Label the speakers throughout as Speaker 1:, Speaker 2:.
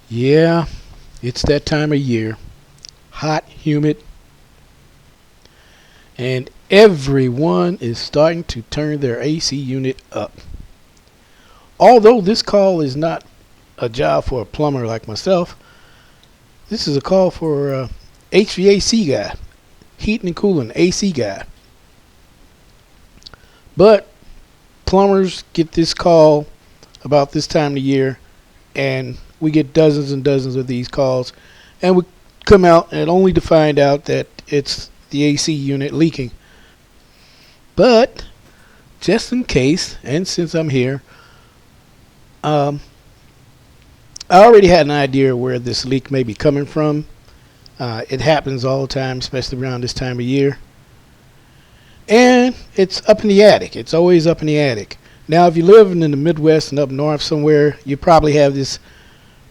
Speaker 1: Yeah, it's that time of year. Hot, humid, and everyone is starting to turn their AC unit up. Although this call is not a job for a plumber like myself, this is a call for a HVAC guy, heating and cooling AC guy. But plumbers get this call about this time of year, and we get dozens and dozens of these calls, and we come out and only to find out that it's the AC unit leaking. But just in case, and since I'm here, um, I already had an idea where this leak may be coming from. It happens all the time, especially around this time of year. And it's up in the attic. It's always up in the attic. Now, if you're living in the Midwest and up north somewhere, you probably have this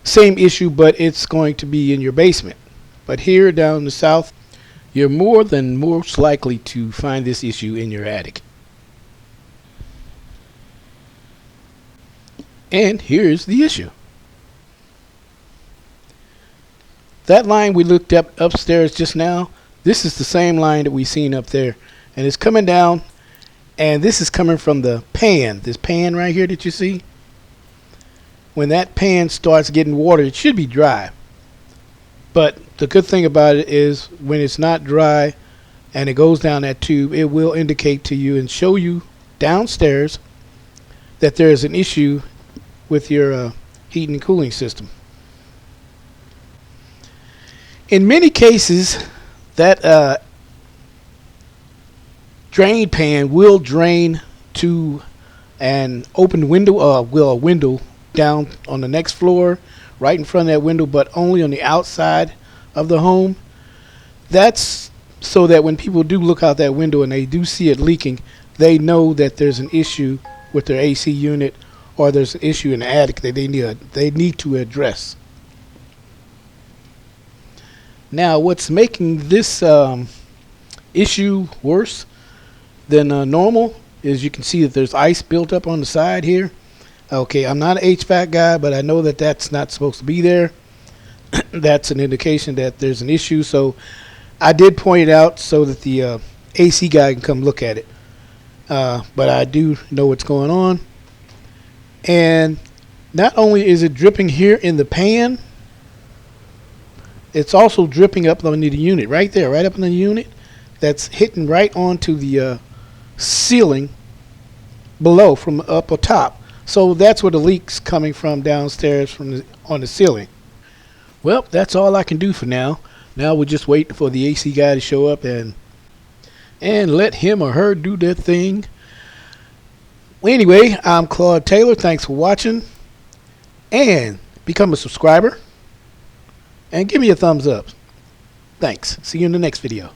Speaker 1: same issue, but it's going to be in your basement. But here down in the south, you're more than most likely to find this issue in your attic. And here's the issue. That line we looked up upstairs just now, this is the same line that we seen up there. And it's coming down, and this is coming from the pan. This pan right here that you see. When that pan starts getting water, it should be dry. But the good thing about it is when it's not dry and it goes down that tube, it will indicate to you and show you downstairs that there is an issue with your heating and cooling system. In many cases, that drain pan will drain to an open window, a window down on the next floor, right in front of that window, but only on the outside of the home. That's so that when people do look out that window and they do see it leaking, they know that there's an issue with their AC unit, or there's an issue in the attic that they need to address. Now, what's making this issue worse than normal is you can see that there's ice built up on the side here. Okay, I'm not an HVAC guy, but I know that that's not supposed to be there. That's an indication that there's an issue. So I did point it out so that the AC guy can come look at it. But I do know what's going on. And not only is it dripping here in the pan, it's also dripping up on the unit right there, right up in the unit. That's hitting right onto the ceiling below from up or top. So that's where the leak's coming from downstairs on the ceiling. Well, that's all I can do for now. Now we're just waiting for the AC guy to show up and let him or her do their thing. Well, anyway, I'm Claude Taylor. Thanks for watching. And become a subscriber. And give me a thumbs up. Thanks. See you in the next video.